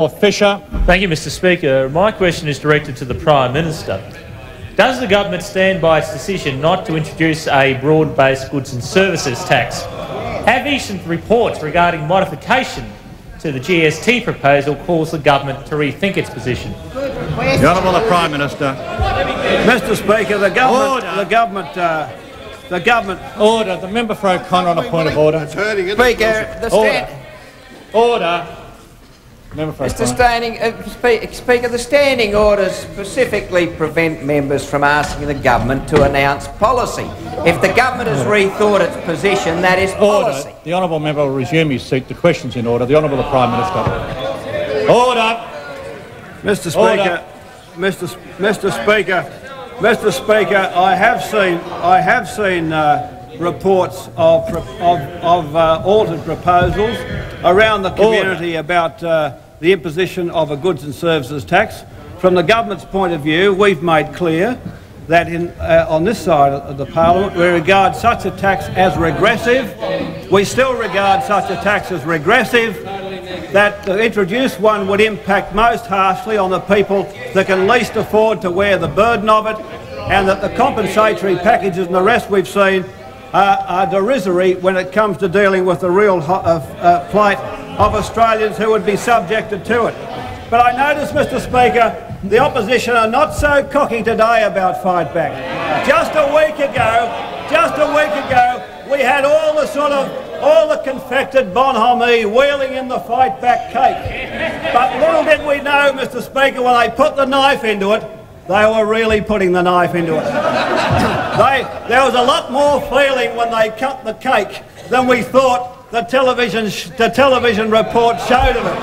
Fisher. Thank you, Mr. Speaker. My question is directed to the Prime Minister. Does the government stand by its decision not to introduce a broad-based goods and services tax? Have recent reports regarding modification to the GST proposal caused the government to rethink its position? The Honourable Prime Minister. Mr. Speaker, the government. Order. The member for O'Connor on a point of order. Order. Mr. Speaker, the standing orders specifically prevent members from asking the government to announce policy. If the government has rethought its position, that is policy. Order. The honourable member will resume his seat. The question's in order. The Honourable Prime Minister. Order. Mr. Speaker, Mr. Speaker, I have seen reports of altered proposals around the community about the imposition of a goods and services tax. From the government's point of view, we've made clear that on this side of the parliament we regard such a tax as regressive. We still regard such a tax as regressive, that to introduce one would impact most harshly on the people that can least afford to wear the burden of it, and that the compensatory packages and the rest we've seen are derisory when it comes to dealing with the real plight of Australians who would be subjected to it. But I notice, Mr. Speaker, the opposition are not so cocky today about fight back. Just a week ago, we had all the confected bonhomie wheeling in the fight back cake. But little did we know, Mr. Speaker, when they put the knife into it, they were really putting the knife into it. There was a lot more feeling when they cut the cake than we thought the television report showed of it.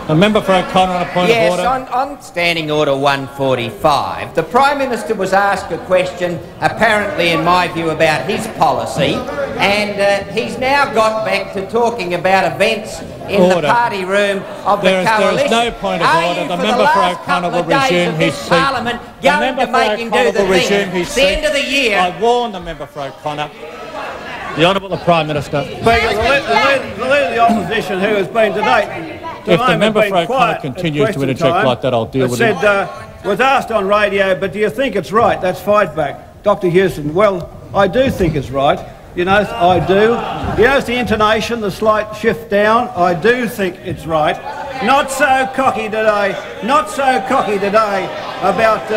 The member for O'Connor on a point of order. Yes, on Standing Order 145, the Prime Minister was asked a question, apparently in my view, about his policy, and he's now got back to talking about events in the party room of the coalition. There is no point of order. The member for O'Connor will resume his seat. Parliament going to make him do the thing. It's the end of the year. I warn the member for O'Connor. The Honourable Prime Minister. Speaker, the Leader of the Opposition, who has been today, if the member for O'Connor continues to interject like that, I'll deal with it. Was asked on radio, but do you think it's right? That's fight back. Dr. Houston, well, I do think it's right. You know, I do. You notice the intonation, the slight shift down? I do think it's right. Not so cocky today. Not so cocky today about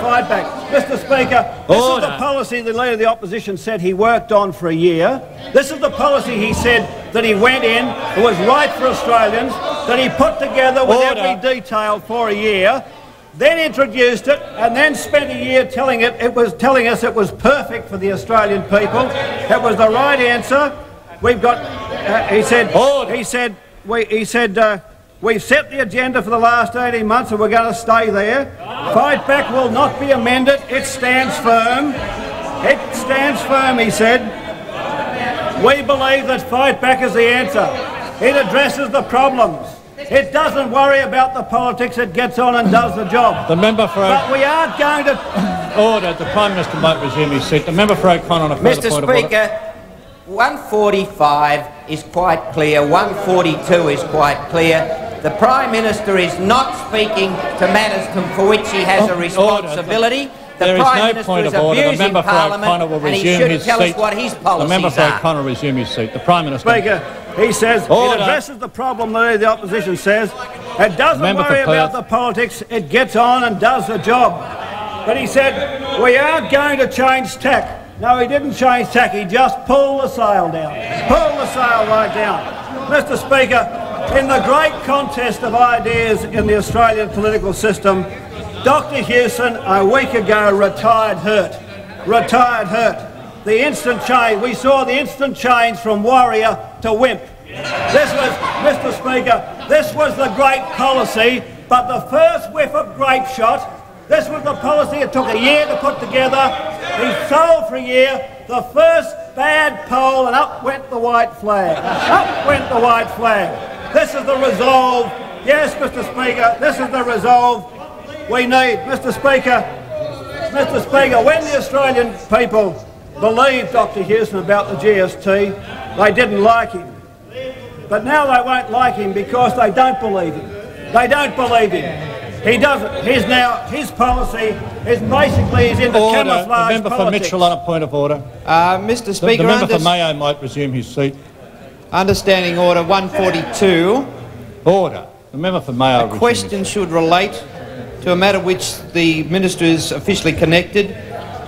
fight back. Mr. Speaker, this is the policy the Leader of the Opposition said he worked on for a year. This is the policy he said that he went in, it was right for Australians, that he put together with every detail for a year, then introduced it, and then spent a year telling us it was perfect for the Australian people. It was the right answer. We've got, he said, we've set the agenda for the last 18 months and we're going to stay there. Fight back will not be amended. It stands firm. It stands firm, he said. We believe that fight back is the answer. It addresses the problems. It doesn't worry about the politics. It gets on and does the job. The member for But we aren't going to... Order. The Prime Minister might resume his seat. The member for O'Connor on a further point of order. Mr. Speaker, 145 is quite clear. 142 is quite clear. The Prime Minister is not speaking to matters for which he has a responsibility. There is no point of order. The member for O'Connor will resume his seat. What his policies the member for O'Connor will resume his seat. The Prime Minister. Speaker, he says it addresses the problem. The opposition says it doesn't worry about the politics. It gets on and does the job. But he said we aren't going to change tack. No, he didn't change tack. He just pulled the sail down. Pulled the sail right down. Mr. Speaker, in the great contest of ideas in the Australian political system, Dr. Houston, a week ago, retired hurt. Retired hurt. The instant change, we saw the instant change from warrior to wimp. This was, Mr. Speaker, this was the great policy, but the first whiff of grape shot, this was the policy it took a year to put together. He sold for a year, the first bad poll, and up went the white flag. Up went the white flag. This is the resolve. Yes, Mr. Speaker, this is the resolve we need. Mr. Speaker, when the Australian people believed Dr. Houston about the GST, they didn't like him. But now they won't like him because they don't believe him. They don't believe him. He doesn't. His policy is basically he's into camouflage The member for politics. Mitchell on a point of order. Mr. Speaker, The member for Mayo might resume his seat. understanding order 142. Order. The member for Mayo. A question should relate to a matter which the Minister is officially connected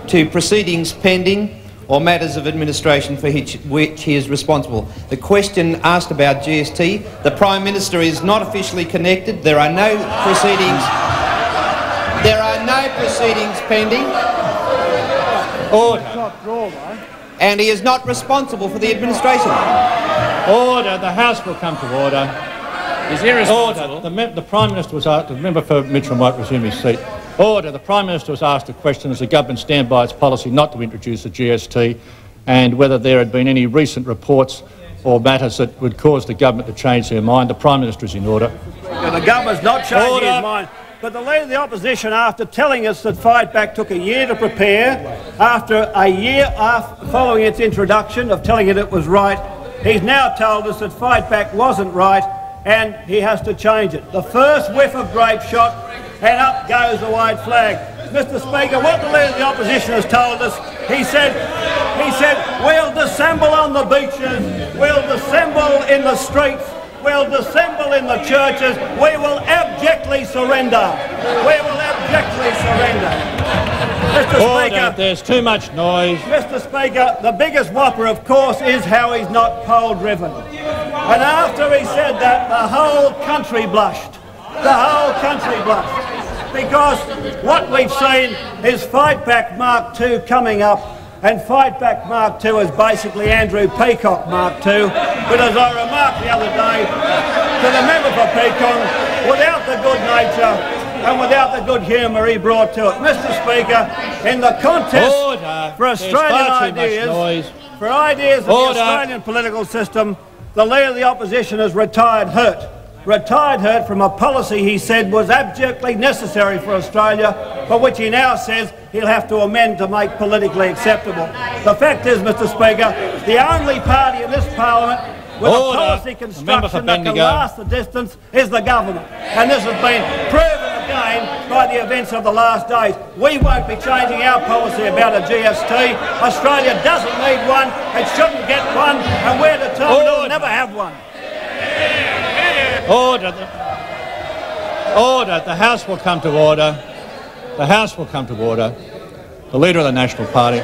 to proceedings pending or matters of administration for which he is responsible. The question asked about GST, the Prime Minister is not officially connected. There are no proceedings. There are no proceedings pending. Order. And he is not responsible for the administration. Order. The House will come to order. Is irresponsible. Order. The Prime Minister was asked, the member for Mitchell might resume his seat. Order. The Prime Minister was asked a question, does the government stand by its policy not to introduce the GST, and whether there had been any recent reports or matters that would cause the government to change their mind. The Prime Minister is in order. The government's not changing his mind. But the Leader of the Opposition, after telling us that Fight Back took a year to prepare, after a year following its introduction of telling it was right, he's now told us that Fight Back wasn't right and he has to change it. The first whiff of grape shot and up goes the white flag. Mr. Speaker, what the Leader of the Opposition has told us, he said, we'll dissemble on the beaches, we'll dissemble in the streets, we'll dissemble in the churches, we will abjectly surrender. We will abjectly surrender. Mr. Order. Speaker, There's too much noise. Mr. Speaker, the biggest whopper, of course, is how he's not poll-driven. And after he said that, the whole country blushed. The whole country blushed. Because what we've seen is Fight Back Mark II coming up, and Fight Back Mark II is basically Andrew Peacock Mark II. But as I remarked the other day to the member for Peacock, without the good nature and without the good humour he brought to it. Mr. Speaker, in the contest for Australian ideas, for ideas of the Australian political system, the Leader of the Opposition has retired hurt from a policy he said was abjectly necessary for Australia, but which he now says he'll have to amend to make politically acceptable. The fact is, Mr. Speaker, the only party in this parliament with a policy construction that can last the distance is the government. And this has been proven again by the events of the last days. We won't be changing our policy about a GST. Australia doesn't need one, it shouldn't get one, and we're determined it'll never have one. Order. Order. The House will come to order. The House will come to order. The Leader of the National Party.